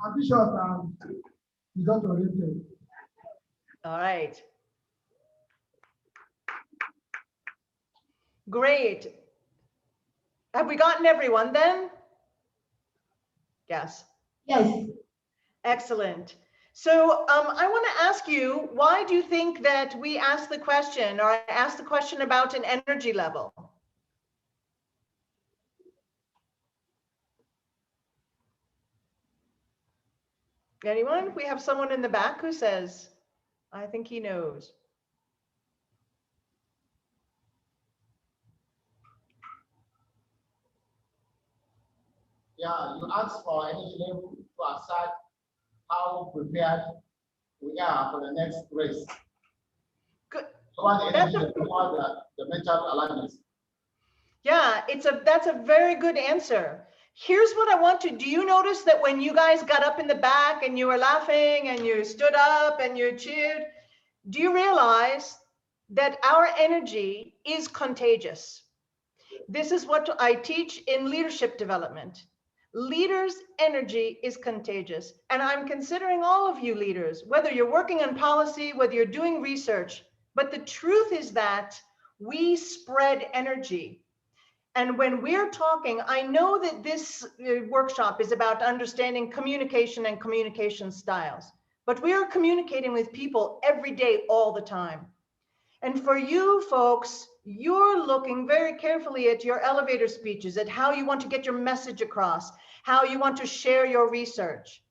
I'm Bishop. You got to read. All right. Great. Have we gotten everyone then? Yes. Yes. Excellent. So I want to ask you, why do you think that we asked the question, or I asked the question about an energy level? Anyone? We have someone in the back who says, I think he knows. Yeah, you asked for energy level to assess how prepared we are for the next race. Good. About the energy level, about the mental alignment. Yeah, that's a very good answer. Here's what I want to, do you notice that when you guys got up in the back and you were laughing and you stood up and you cheered, do you realize that our energy is contagious? This is what I teach in leadership development. Leaders' energy is contagious. And I'm considering all of you leaders, whether you're working on policy, whether you're doing research, but the truth is that we spread energy. And when we're talking, I know that this workshop is about understanding communication and communication styles, but we are communicating with people every day, all the time. And for you folks, you're looking very carefully at your elevator speeches, at how you want to get your message across, how you want to share your research.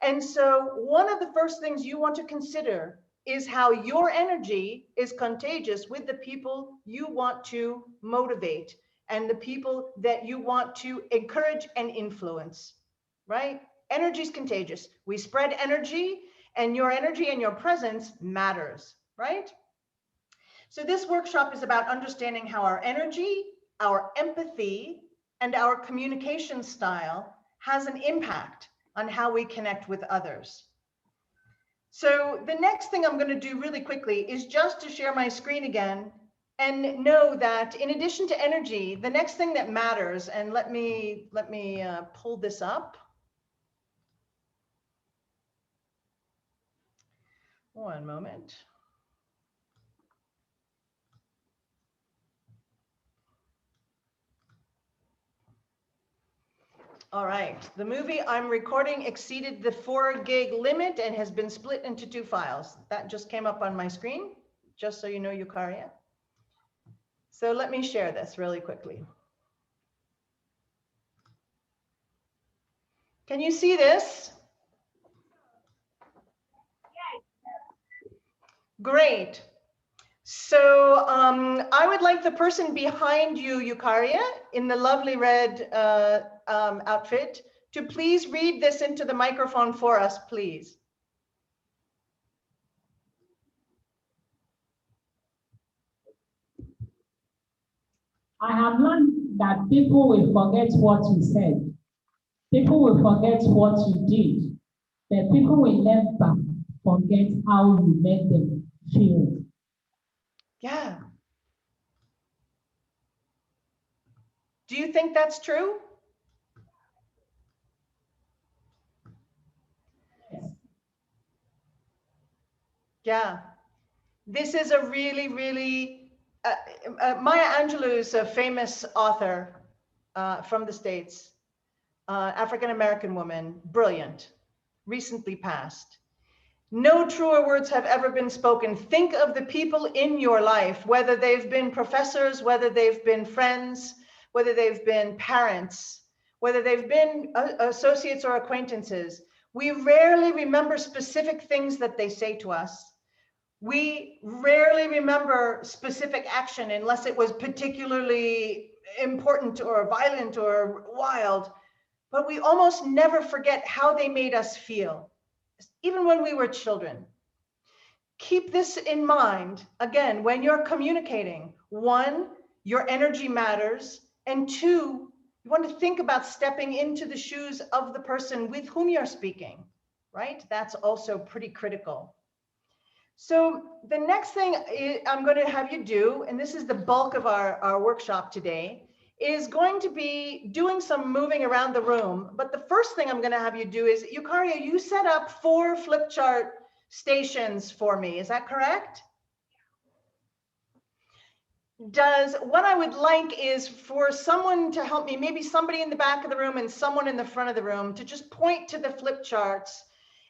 And so one of the first things you want to consider is how your energy is contagious with the people you want to motivate and the people that you want to encourage and influence, right? Energy is contagious. We spread energy, and your presence matters, right? So this workshop is about understanding how our energy, our empathy, and our communication style has an impact on how we connect with others. So the next thing I'm going to do really quickly is just to share my screen again and know that in addition to energy, the next thing that matters, and let me pull this up. One moment. All right, the movie I'm recording exceeded the 4 gig limit and has been split into 2 files. That just came up on my screen, just so you know, Eucharia. So let me share this really quickly. Can you see this? Great. So I would like the person behind you, Eucharia, in the lovely red outfit, to please read this into the microphone for us, please. I have learned that people will forget what you said. People will forget what you did. But people will never forget how you made them feel. Yeah. Do you think that's true? Yes. Yeah. This is a really, really, Maya Angelou is a famous author from the States, African-American woman, brilliant, recently passed. No truer words have ever been spoken. Think of the people in your life, whether they've been professors, whether they've been friends, whether they've been parents, whether they've been associates or acquaintances. We rarely remember specific things that they say to us. We rarely remember specific action unless it was particularly important or violent or wild, but we almost never forget how they made us feel, even when we were children. Keep this in mind, again, when you're communicating. 1, your energy matters, and 2, you want to think about stepping into the shoes of the person with whom you're speaking, right? That's also pretty critical. So the next thing I'm going to have you do, and this is the bulk of our workshop today, is going to be doing some moving around the room. But the first thing I'm going to have you do is, Eucharia, you set up 4 flip chart stations for me. Is that correct? What I would like is for someone to help me, maybe somebody in the back of the room and someone in the front of the room, to just point to the flip charts.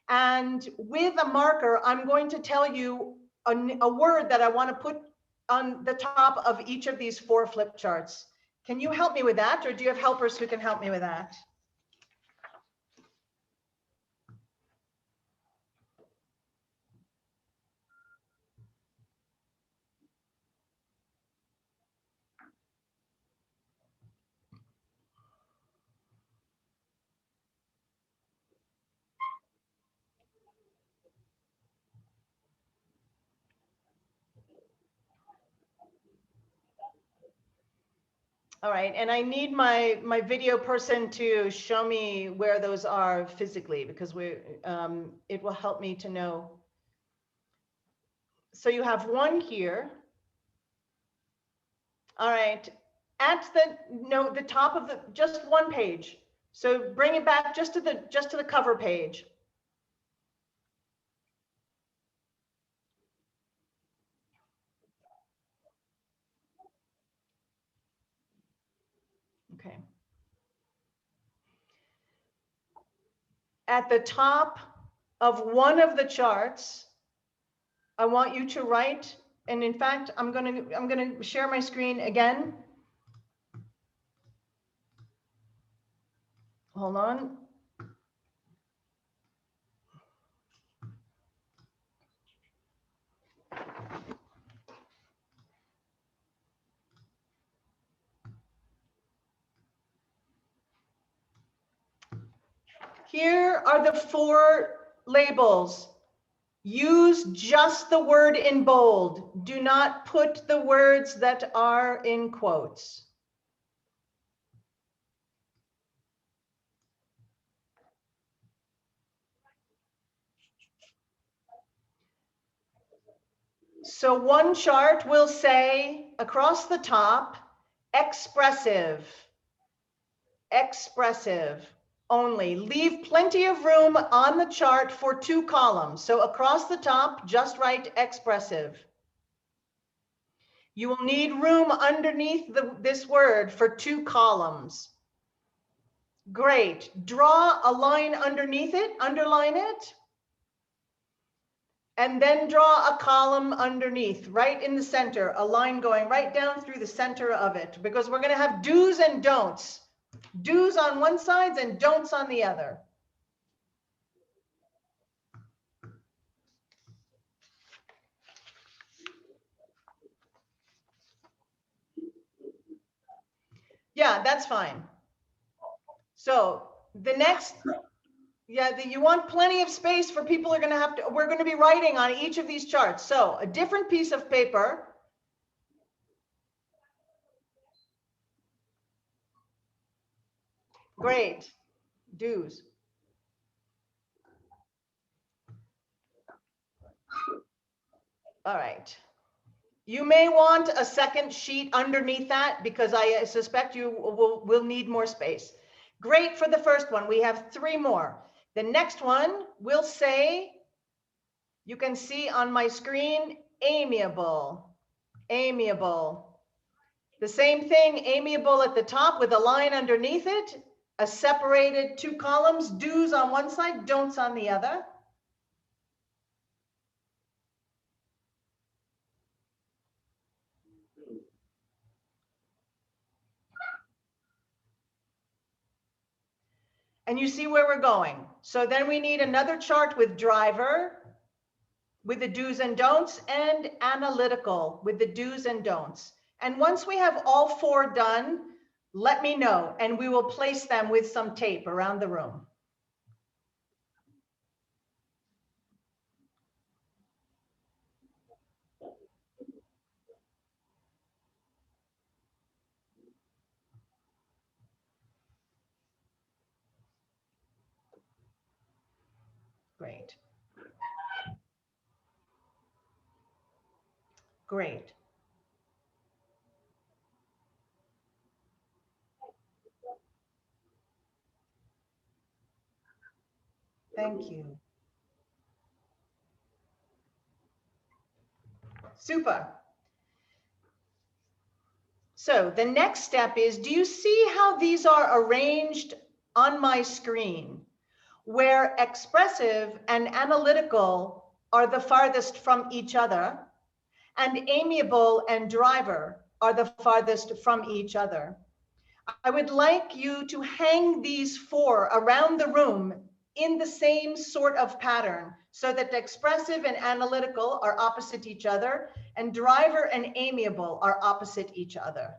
And with a marker, I'm going to tell you a word that I want to put on the top of each of these 4 flip charts. Can you help me with that? Or do you have helpers who can help me with that? All right, and I need my video person to show me where those are physically, because it will help me to know. So you have 1 here. All right, at the top of just 1 page. So bring it back just to the cover page. Okay. At the top of one of the charts, I want you to write, and in fact, I'm gonna share my screen again. Hold on. Here are the 4 labels. Use just the word in bold. Do not put the words that are in quotes. So one chart will say across the top, expressive, expressive only. Leave plenty of room on the chart for 2 columns. So across the top, just write expressive. You will need room underneath this word for 2 columns. Great. Draw a line underneath it, underline it, and then draw a column underneath, right in the center, a line going right down through the center of it, because we're going to have do's and don'ts. Do's on one side and don'ts on the other. Yeah, that's fine. So the next, you want plenty of space for people are going to have to, we're going to be writing on each of these charts. So a different piece of paper. Great. Do's. All right. You may want a second sheet underneath that because I suspect you will need more space. Great for the first one. We have 3 more. The next one will say, you can see on my screen, amiable, amiable. The same thing, amiable at the top with a line underneath it, a separated 2 columns, do's on one side, don'ts on the other. And you see where we're going. So then we need another chart with driver, with the do's and don'ts, and analytical with the do's and don'ts. And once we have all 4 done, let me know and we will place them with some tape around the room. Great. Great. Thank you. Super. So the next step is, do you see how these are arranged on my screen, where expressive and analytical are the farthest from each other, and amiable and driver are the farthest from each other? I would like you to hang these four around the room in the same sort of pattern, so that expressive and analytical are opposite each other, and driver and amiable are opposite each other.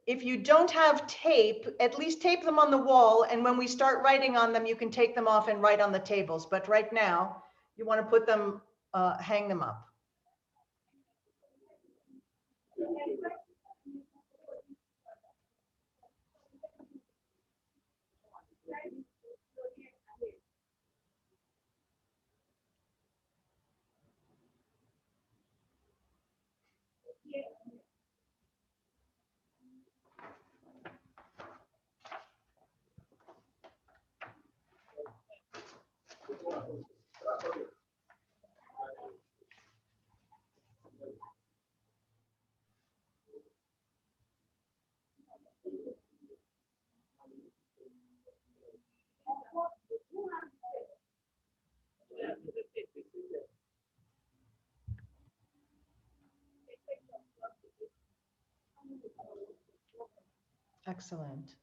If you don't have tape, at least tape them on the wall, and when we start writing on them, you can take them off and write on the tables. But right now, you want to put them, hang them up. Excellent.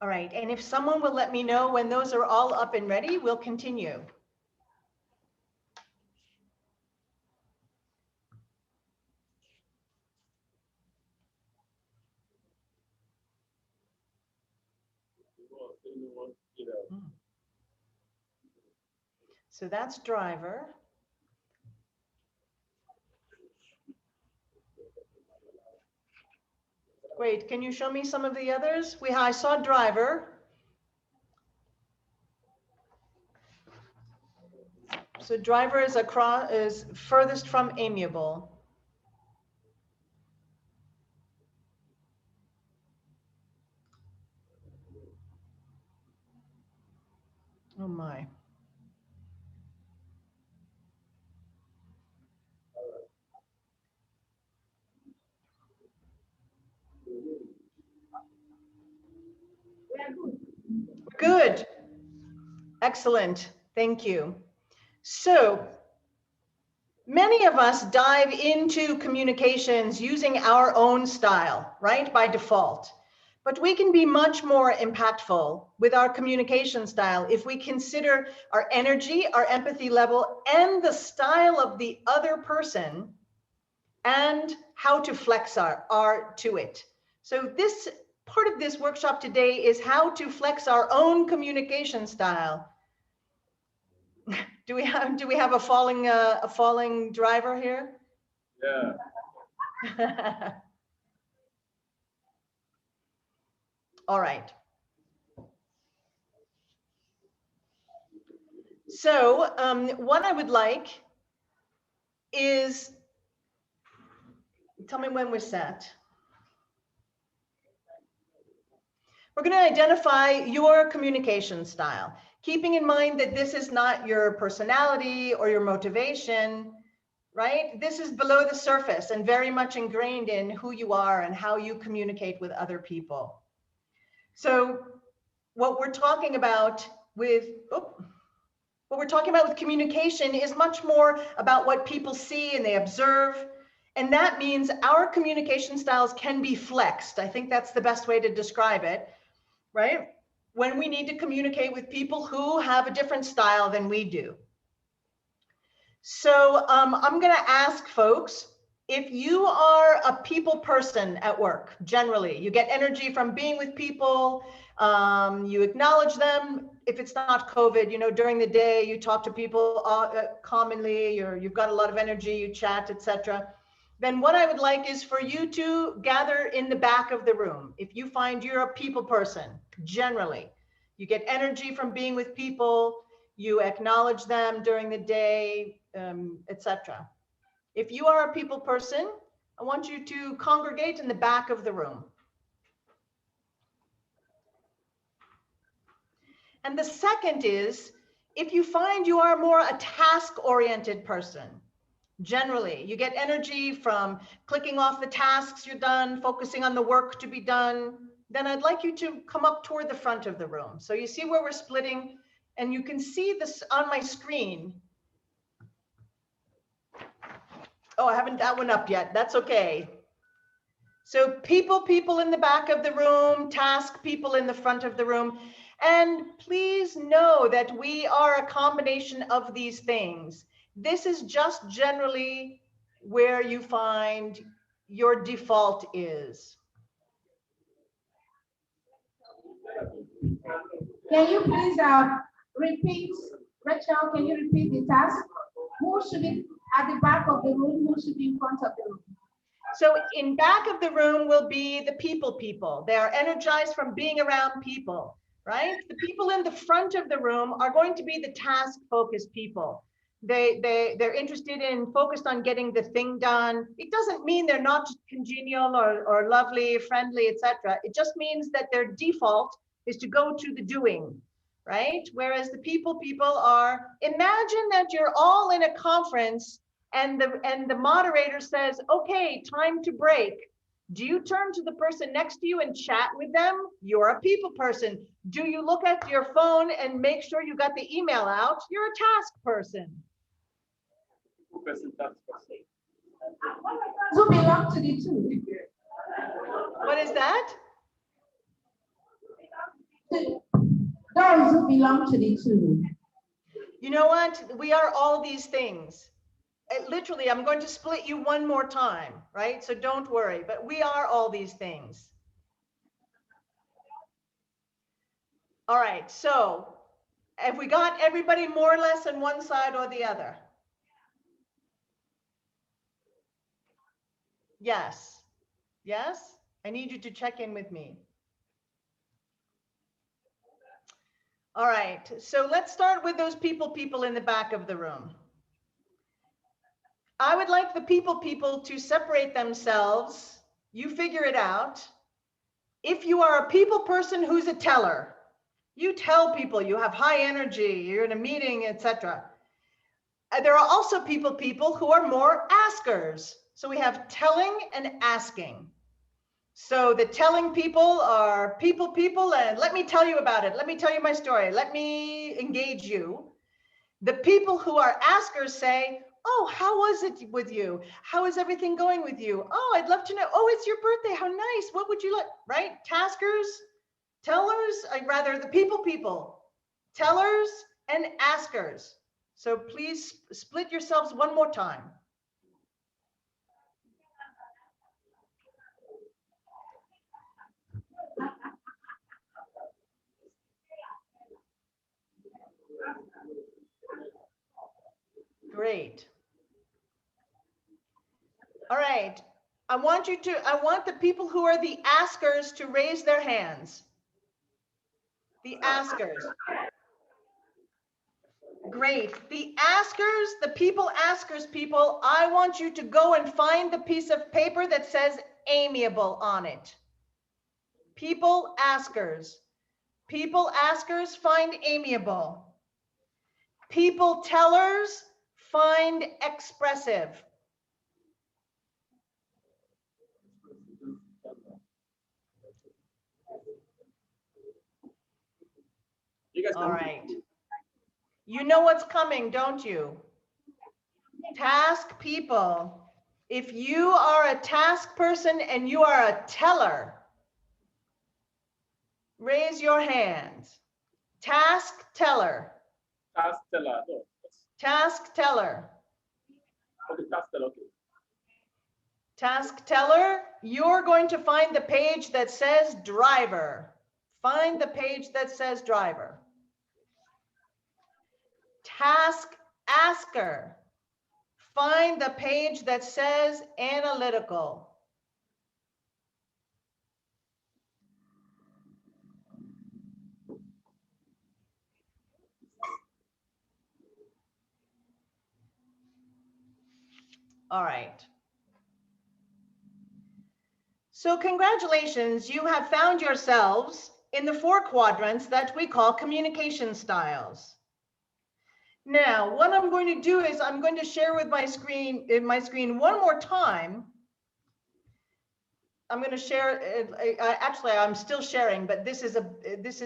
All right, and if someone will let me know when those are all up and ready, we'll continue. So that's driver. Great, can you show me some of the others? I saw driver. So driver is furthest from amiable. Oh my. Good. Excellent. Thank you. So many of us dive into communications using our own style, right? By default. But we can be much more impactful with our communication style if we consider our energy, our empathy level, and the style of the other person, and how to flex our to it. So this part of this workshop today is how to flex our own communication style. Do we have a falling driver here? Yeah. All right. So what I would like is, tell me when we're set. We're going to identify your communication style, keeping in mind that this is not your personality or your motivation, right? This is below the surface and very much ingrained in who you are and how you communicate with other people. So what we're talking about with, What we're talking about with communication is much more about what people see and they observe. And that means our communication styles can be flexed. I think that's the best way to describe it, right? When we need to communicate with people who have a different style than we do. So I'm going to ask folks, if you are a people person at work, generally, you get energy from being with people, you acknowledge them. If it's not COVID, you know, during the day, you talk to people commonly, you've got a lot of energy, you chat, etc. Then what I would like is for you to gather in the back of the room. If you find you're a people person, generally, you get energy from being with people, you acknowledge them during the day, etc. If you are a people person, I want you to congregate in the back of the room. And the second is, if you find you are more a task-oriented person, generally, you get energy from clicking off the tasks you're done, focusing on the work to be done, then I'd like you to come up toward the front of the room. So you see where we're splitting, and you can see this on my screen. Oh, I haven't that one up yet. That's okay. So people in the back of the room, task people in the front of the room. And please know that we are a combination of these things. This is just generally where you find your default is. Can you please repeat, Rachel, can you repeat the task? Who should be at the back of the room? Who should be in front of the room? So in back of the room will be the people. They are energized from being around people, right? The people in the front of the room are going to be the task-focused people. They're interested in, focused on getting the thing done. It doesn't mean they're not congenial or lovely, friendly, etc. It just means that their default is to go to the doing, right? Whereas the people are, imagine that you're all in a conference and the moderator says, okay, time to break. Do you turn to the person next to you and chat with them? You're a people person. Do you look at your phone and make sure you got the email out? You're a task person. Who belong to the two? What is that? Those who belong to the two. You know what? We are all these things. Literally, I'm going to split you one more time, right? So don't worry, but we are all these things. All right, so have we got everybody more or less on one side or the other? Yes. Yes? I need you to check in with me. All right, so let's start with those people in the back of the room. I would like the people to separate themselves. You figure it out. If you are a people person who's a teller, you tell people, you have high energy, you're in a meeting, etc. There are also people who are more askers. So we have telling and asking. So the telling people are people, and let me tell you about it. Let me tell you my story. Let me engage you. The people who are askers say, oh, how was it with you? How is everything going with you? Oh, I'd love to know. Oh, it's your birthday. How nice. What would you like? Right? Taskers, tellers, I'd rather the people, tellers and askers. So please split yourselves one more time. Great. All right. I want the people who are the askers to raise their hands. The askers. Great. The askers, the people, I want you to go and find the piece of paper that says amiable on it. People askers. People askers, find amiable. People tellers, find expressive. All right. You know what's coming, don't you? Task people. If you are a task person and you are a teller, raise your hands. Task teller. Task teller. No. Task teller. Okay, task teller. Okay. Task teller, you're going to find the page that says driver. Find the page that says driver. Task asker. Find the page that says analytical. All right. So congratulations, you have found yourselves in the 4 quadrants that we call communication styles. Now, what I'm going to do is I'm going to share with my screen one more time. I'm going to share, actually, I'm still sharing, but this is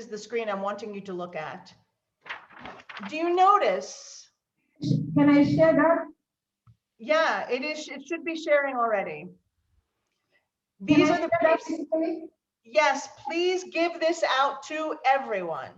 the screen I'm wanting you to look at. Do you notice? Can I share that? Yeah, it should be sharing already. Can These I are the share that places. physically? Yes, please give this out to everyone.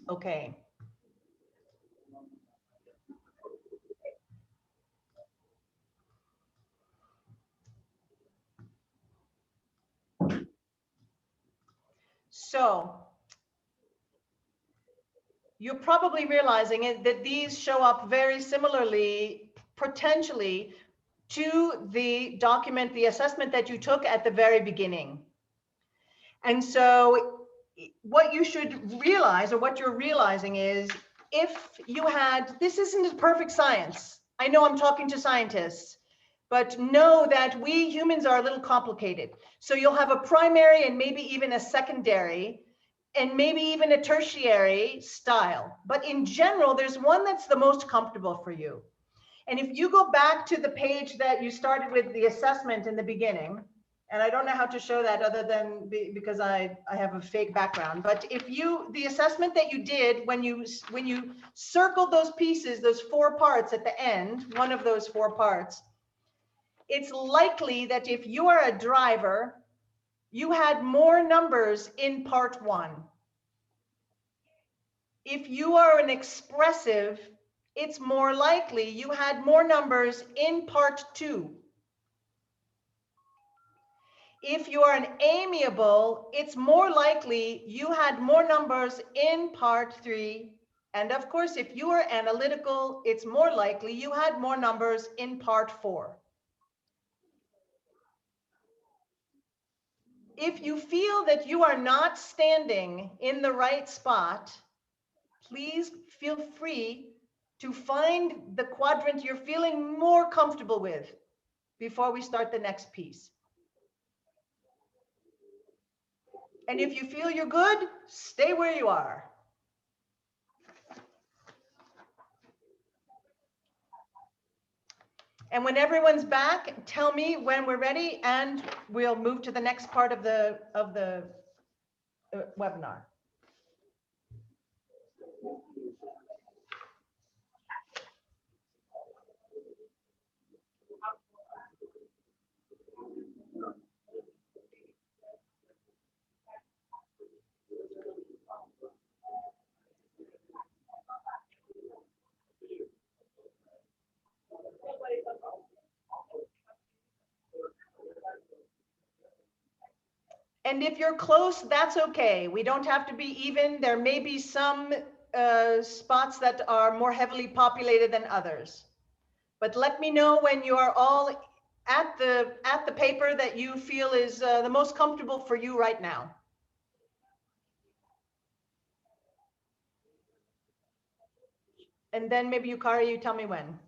Okay. So you're probably realizing it that these show up very similarly, potentially, to the document, the assessment that you took at the very beginning. And so what you should realize, or what you're realizing, is if you had, this isn't a perfect science. I know I'm talking to scientists, but know that we humans are a little complicated. So you'll have a primary and maybe even a secondary and maybe even a tertiary style. But in general, there's one that's the most comfortable for you. And if you go back to the page that you started with the assessment in the beginning, and I don't know how to show that other than because I have a fake background, but if the assessment that you did when you circled those pieces, those 4 parts at the end, one of those 4 parts, it's likely that if you are a driver, you had more numbers in part 1. If you are an expressive, it's more likely you had more numbers in part 2. If you are an amiable, it's more likely you had more numbers in part 3. And of course, if you are analytical, it's more likely you had more numbers in part 4. If you feel that you are not standing in the right spot, please feel free to find the quadrant you're feeling more comfortable with before we start the next piece. And if you feel you're good, stay where you are. And when everyone's back, tell me when we're ready and we'll move to the next part of the webinar. And if you're close, that's okay. We don't have to be even. There may be some spots that are more heavily populated than others. But let me know when you are all at the paper that you feel is the most comfortable for you right now. And then maybe Eucharia, you tell me when.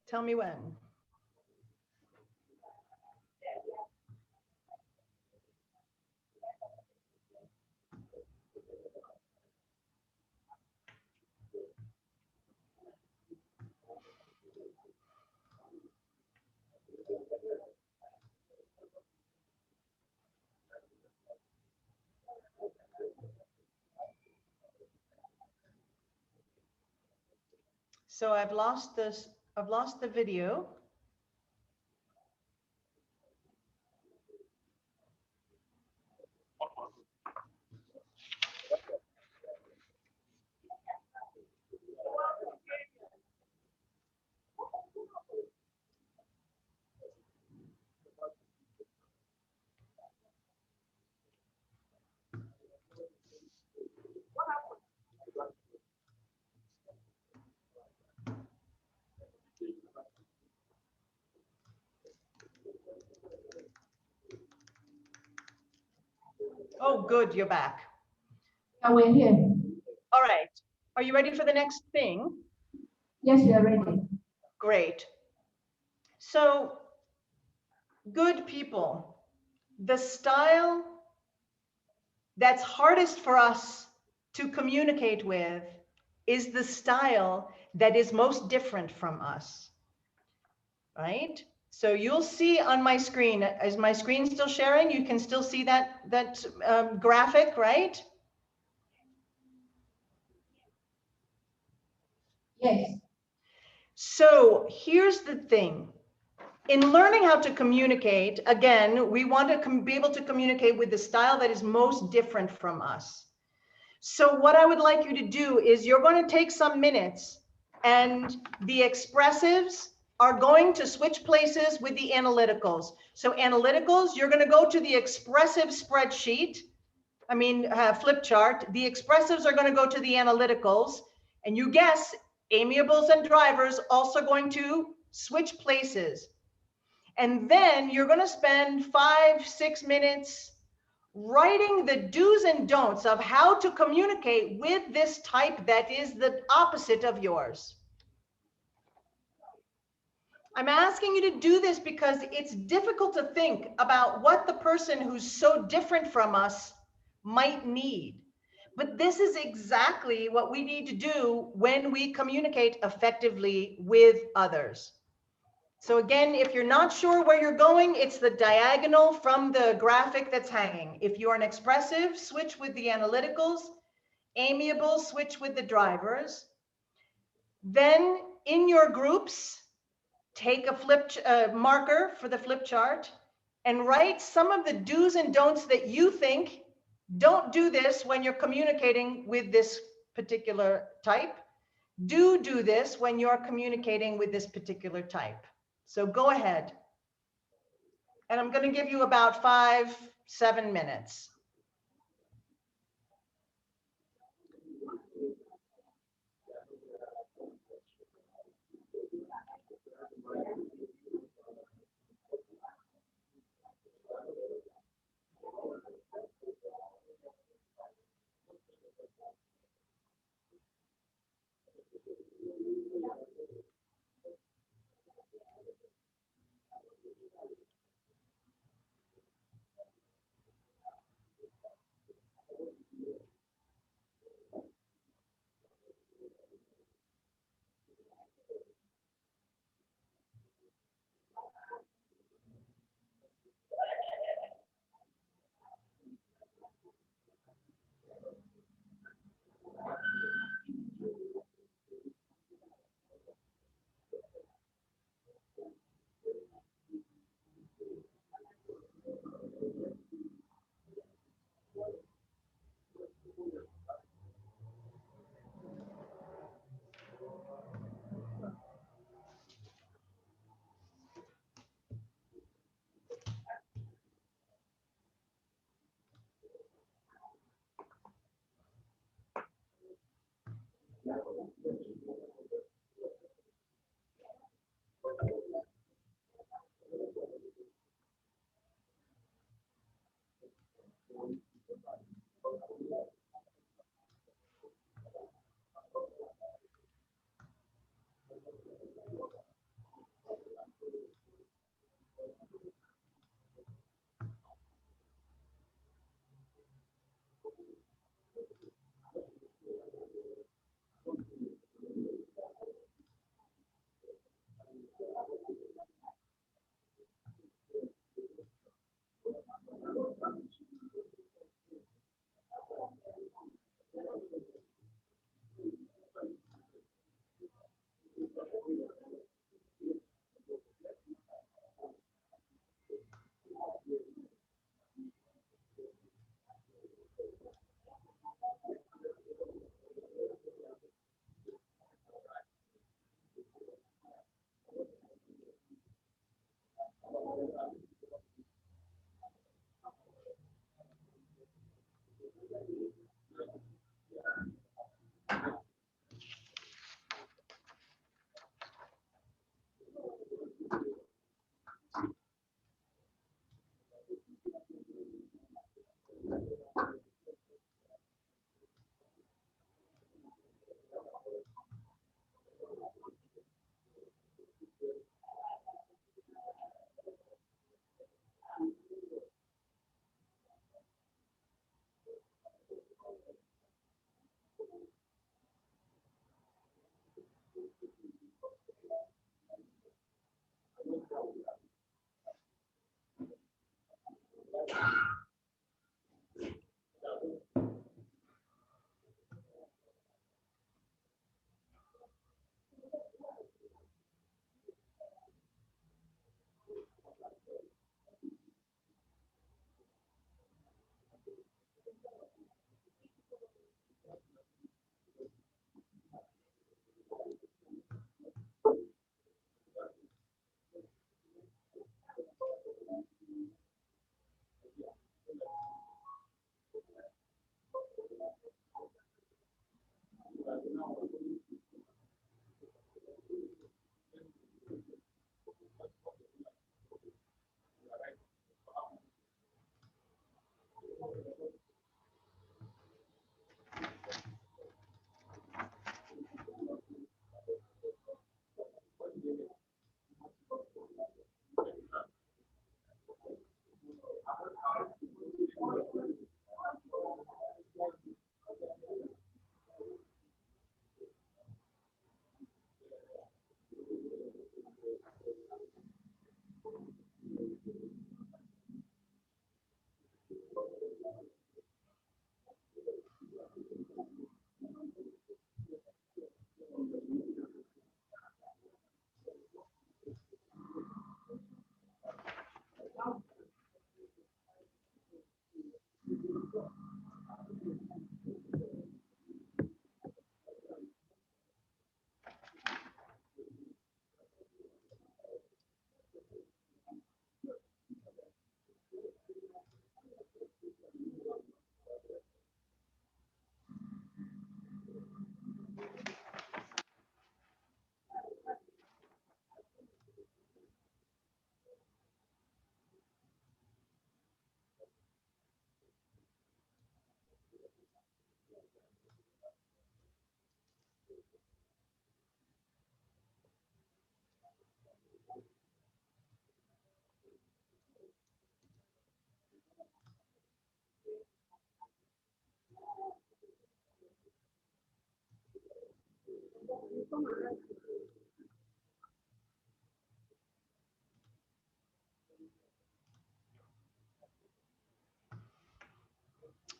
Tell me when. So I've lost the video. Oh, good, you're back. Yeah, we're here. All right. Are you ready for the next thing? Yes, we are ready. Great. So, good people, the style that's hardest for us to communicate with is the style that is most different from us, right? So you'll see on my screen, is my screen still sharing? You can still see that graphic, right? Yes. So here's the thing. In learning how to communicate, again, we want to be able to communicate with the style that is most different from us. So what I would like you to do is you're going to take some minutes, and the expressives are going to switch places with the analyticals. So analyticals, you're going to go to the expressive spreadsheet, flip chart. The expressives are going to go to the analyticals, and you guess amiables and drivers also going to switch places. And then you're going to spend 5-6 minutes writing the do's and don'ts of how to communicate with this type that is the opposite of yours. I'm asking you to do this because it's difficult to think about what the person who's so different from us might need. But this is exactly what we need to do when we communicate effectively with others. So again, if you're not sure where you're going, it's the diagonal from the graphic that's hanging. If you're an expressive, switch with the analyticals. Amiable, switch with the drivers. Then in your groups, take a marker for the flip chart and write some of the do's and don'ts that you think. Don't do this when you're communicating with this particular type. Do this when you're communicating with this particular type. So go ahead. And I'm going to give you about 5-7 minutes.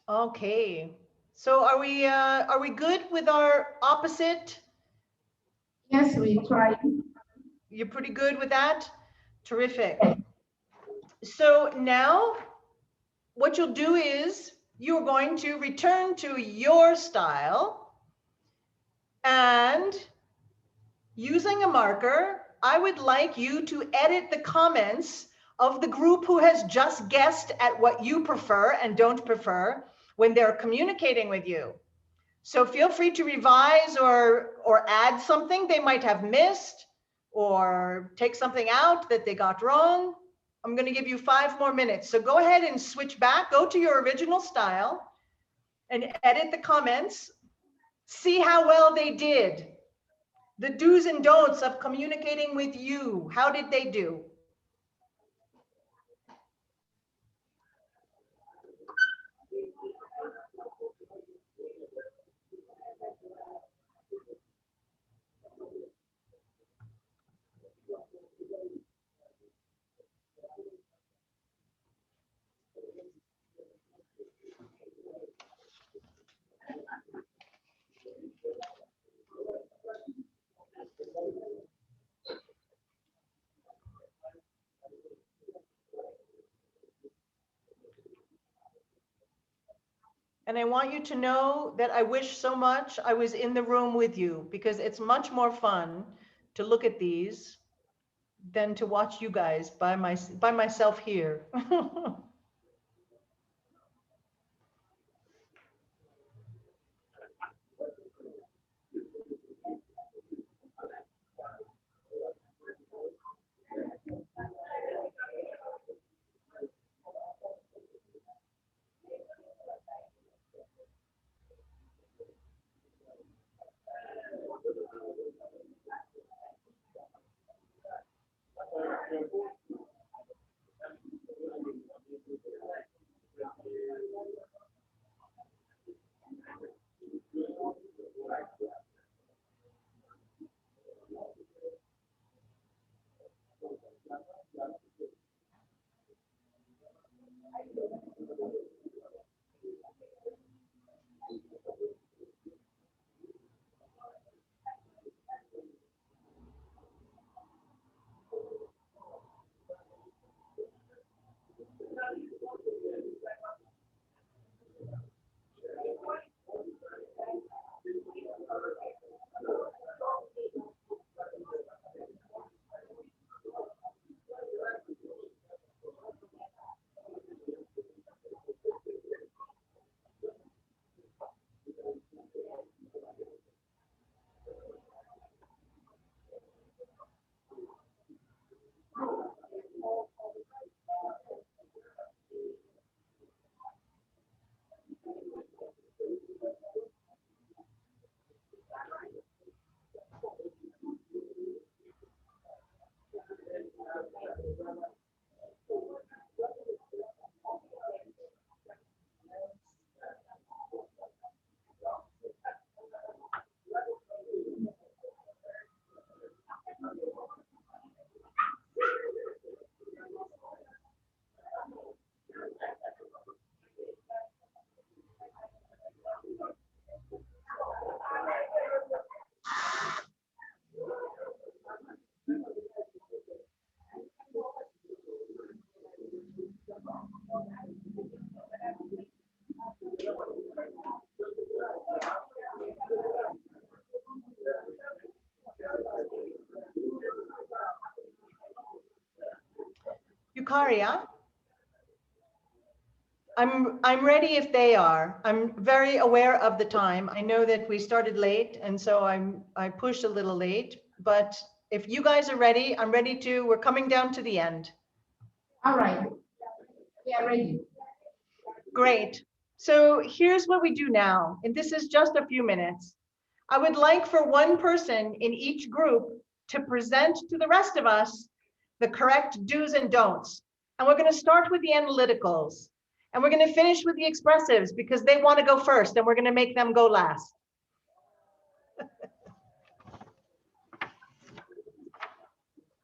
Okay, so are we good with our opposite? Yes, we try. You're pretty good with that? Terrific. So now what you'll do is you're going to return to your style, and using a marker, I would like you to edit the comments of the group who has just guessed at what you prefer and don't prefer when they're communicating with you. So feel free to revise or add something they might have missed or take something out that they got wrong. I'm going to give you 5 more minutes. So go ahead and switch back, go to your original style and edit the comments. See how well they did. The do's and don'ts of communicating with you. How did they do? And I want you to know that I wish so much I was in the room with you, because it's much more fun to look at these than to watch you guys by myself here. Eucharia, I'm ready if they are. I'm very aware of the time. I know that we started late, and so I pushed a little late, but if you guys are ready, I'm ready to, we're coming down to the end. All right, we are ready. Great. So here's what we do now, and this is just a few minutes. I would like for one person in each group to present to the rest of us the correct do's and don'ts. And we're going to start with the analyticals. And we're going to finish with the expressives because they want to go first, and we're going to make them go last.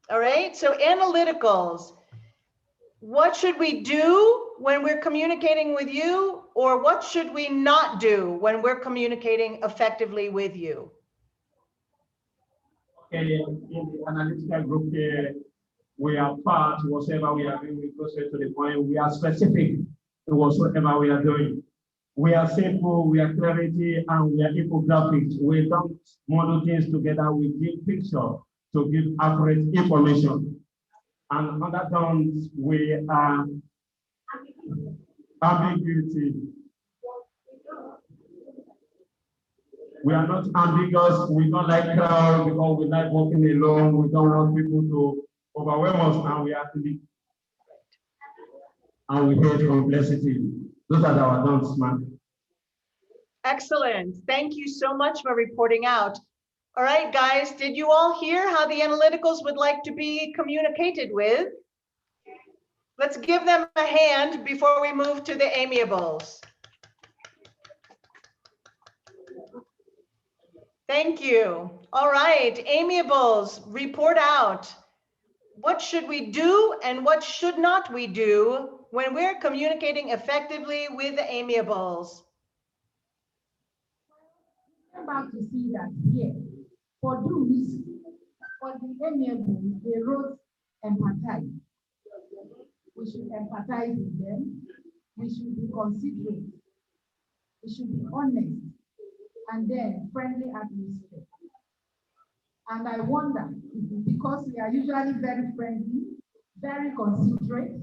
All right, so analyticals. What should we do when we're communicating with you, or what should we not do when we're communicating effectively with you? Okay, in the analytical group here, we are part, whatever we are doing, we go straight to the point. We are specific in whatsoever we are doing. We are simple, we are clarity, and we are infographics. We don't model things together, we give picture to give accurate information. And under don'ts, we are ambiguity. We are not ambiguous. We don't like crowd because we like walking alone. We don't want people to overwhelm us, and we actually and we hate complexity. Those are our don'ts, man. Excellent. Thank you so much for reporting out. All right, guys, did you all hear how the analyticals would like to be communicated with? Let's give them a hand before we move to the amiables. Thank you. All right, amiables, report out. What should we do and what should not we do when we're communicating effectively with the amiables? I'm about to see that here. For those, for the amiable, they wrote empathize. We should empathize with them. We should be considerate. We should be honest. And then friendly atmosphere. And I wonder, because we are usually very friendly, very considerate,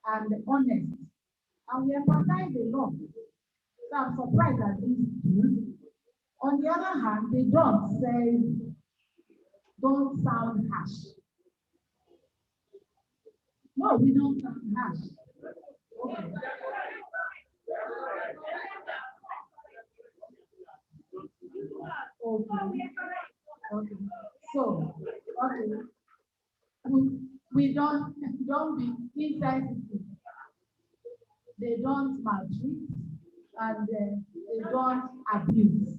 and honest, and we empathize a lot. So I'm surprised at these two. On the other hand, they don't sound harsh. No, we don't sound harsh. Okay. Okay. Okay. So, okay. We don't be insensitive. They don't maltreat and they don't abuse.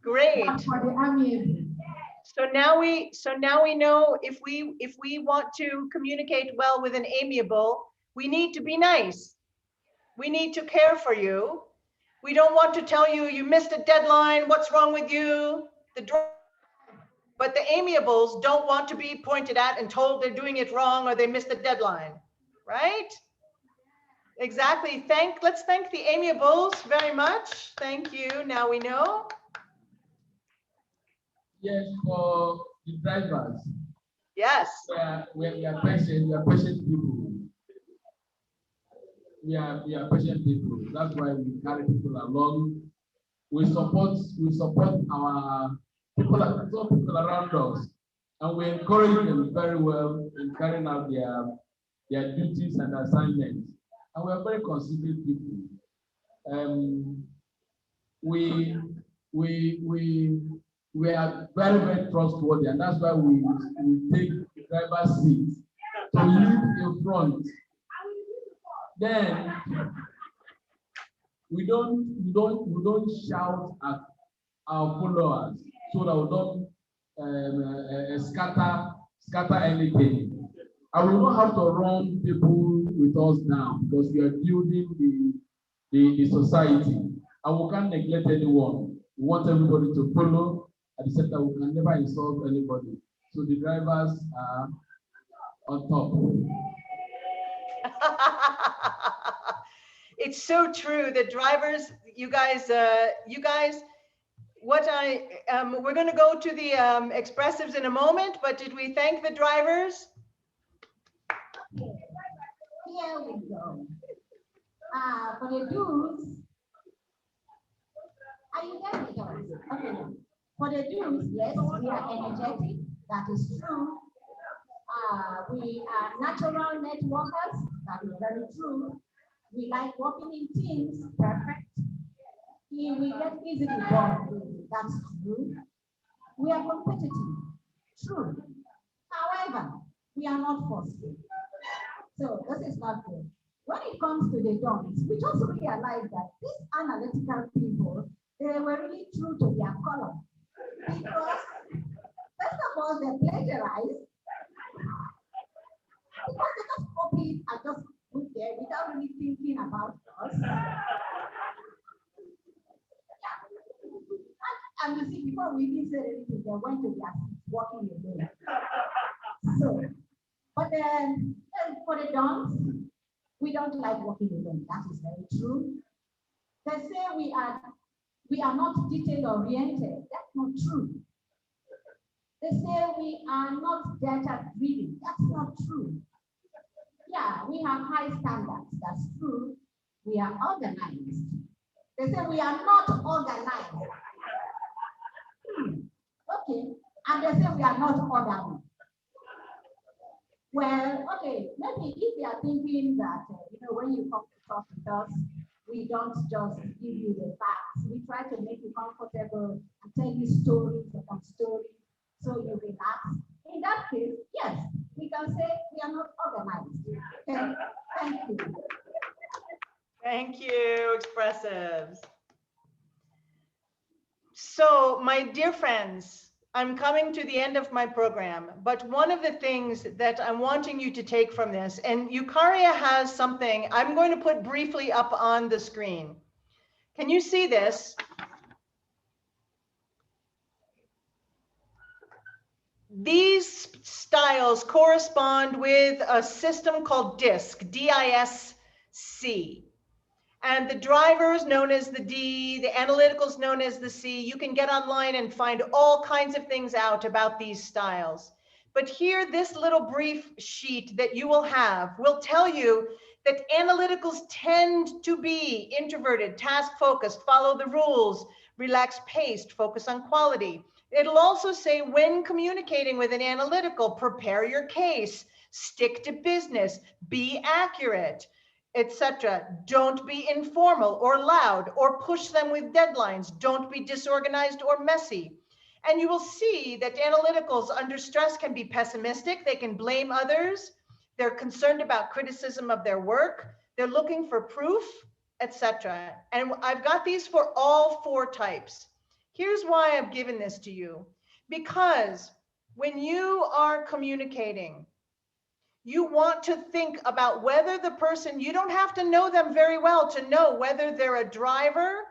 Great. For the amiable. So now we know if we want to communicate well with an amiable, we need to be nice. We need to care for you. We don't want to tell you you missed a deadline, what's wrong with you? But the amiables don't want to be pointed at and told they're doing it wrong or they missed the deadline, right? Exactly. Let's thank the amiables very much. Thank you. Now we know. Yes, for the drivers. Yes. We are patient people. We are patient people. That's why we carry people along. We support our people around us, and we encourage them very well in carrying out their duties and assignments. And we are very considerate people. We are very, very trustworthy, and that's why we take the driver's seat to lead in front. Then we don't shout at our followers so that we don't scatter anything. And we don't have to run people with us down because we are building the society, and we can't neglect anyone. We want everybody to follow. At the same time, we can never insult anybody. So the drivers are on top. It's so true. The drivers, you guys, we're going to go to the expressives in a moment, but did we thank the drivers? Here we go. For the do's, are you there with us? Okay. For the do's, yes, we are energetic. That is true. We are natural networkers. That is very true. We like working in teams. Perfect. We get easily bored. That's true. We are competitive. True. However, we are not forceful. So this is not good. When it comes to the don'ts, we just realized that these analytical people, they were really true to their color. Because, first of all, they plagiarized. Because they just copied and just put there without really thinking about us. And you see, before we even said anything, they went to their seats, walking away. So, but then for the don'ts, we don't like walking alone. That is very true. They say we are not detail oriented. That's not true. They say we are not data driven. That's not true. Yeah, we have high standards. That's true. we are organized. They say we are not organized. Okay, and they say we are not orderly. Well, okay, maybe if you are thinking that, when you come to talk with us, we don't just give you the facts. We try to make you comfortable and tell you stories upon stories so you relax. In that case, yes, we can say we are not organized. Okay, thank you. Thank you, expressives. So, my dear friends, I'm coming to the end of my program, but one of the things that I'm wanting you to take from this, and Eucharia has something I'm going to put briefly up on the screen. Can you see this? These styles correspond with a system called DISC, D-I-S-C. And the drivers known as the D, the analyticals known as the C. You can get online and find all kinds of things out about these styles. But here, this little brief sheet that you will have will tell you that analyticals tend to be introverted, task-focused, follow the rules, relaxed-paced, focus on quality. It'll also say when communicating with an analytical, prepare your case, stick to business, be accurate, etc. Don't be informal or loud or push them with deadlines. Don't be disorganized or messy. And you will see that analyticals under stress can be pessimistic. They can blame others. They're concerned about criticism of their work. They're looking for proof, etc. And I've got these for all four types. Here's why I've given this to you. Because when you are communicating, you want to think about whether the person, you don't have to know them very well to know whether they're a driver,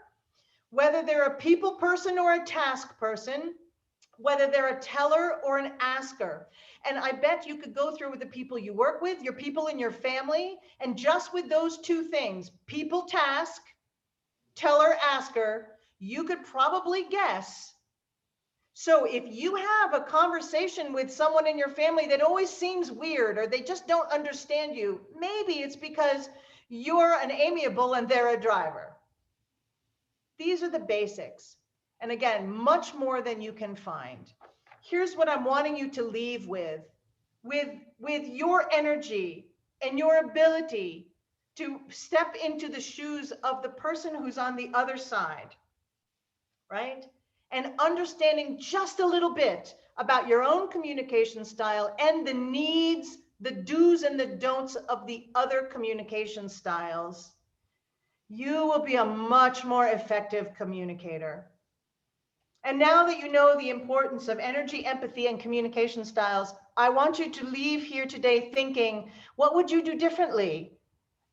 whether they're a people person or a task person, whether they're a teller or an asker. And I bet you could go through with the people you work with, your people in your family, and just with those two things, people task, teller asker, you could probably guess. So if you have a conversation with someone in your family that always seems weird or they just don't understand you, maybe it's because you're an amiable and they're a driver. These are the basics. And again, much more than you can find. Here's what I'm wanting you to leave with your energy and your ability to step into the shoes of the person who's on the other side, right? And understanding just a little bit about your own communication style and the needs, the do's and the don'ts of the other communication styles, you will be a much more effective communicator. And now that you know the importance of energy, empathy, and communication styles, I want you to leave here today thinking, what would you do differently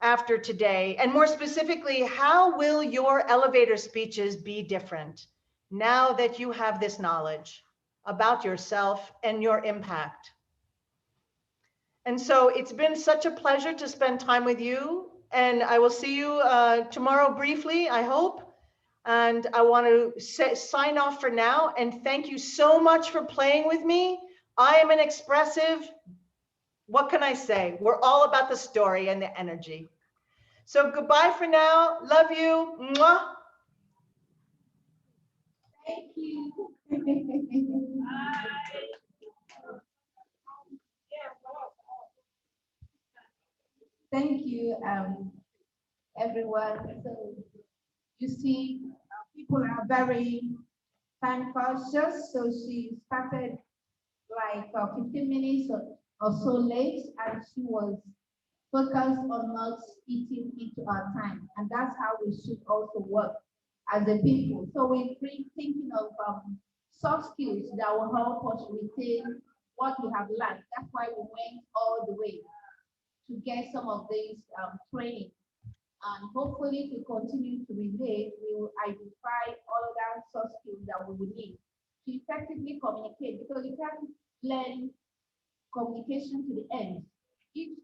after today? And more specifically, how will your elevator speeches be different now that you have this knowledge about yourself and your impact? And so it's been such a pleasure to spend time with you. And I will see you tomorrow briefly, I hope. And I want to sign off for now. And thank you so much for playing with me. I am an expressive. What can I say? We're all about the story and the energy. So goodbye for now. Love you. Mwah. Thank you. Thank you, everyone. So you see, people are very time conscious. So she started like 15 minutes or so late, and she was focused on not eating into our time. And that's how we should also work as a people. So we're thinking of soft skills that will help us retain what we have learned. That's why we went all the way to get some of these training. And hopefully to continue to relate, we will identify all of that soft skills that we will need to effectively communicate, because you can't learn communication to the end. If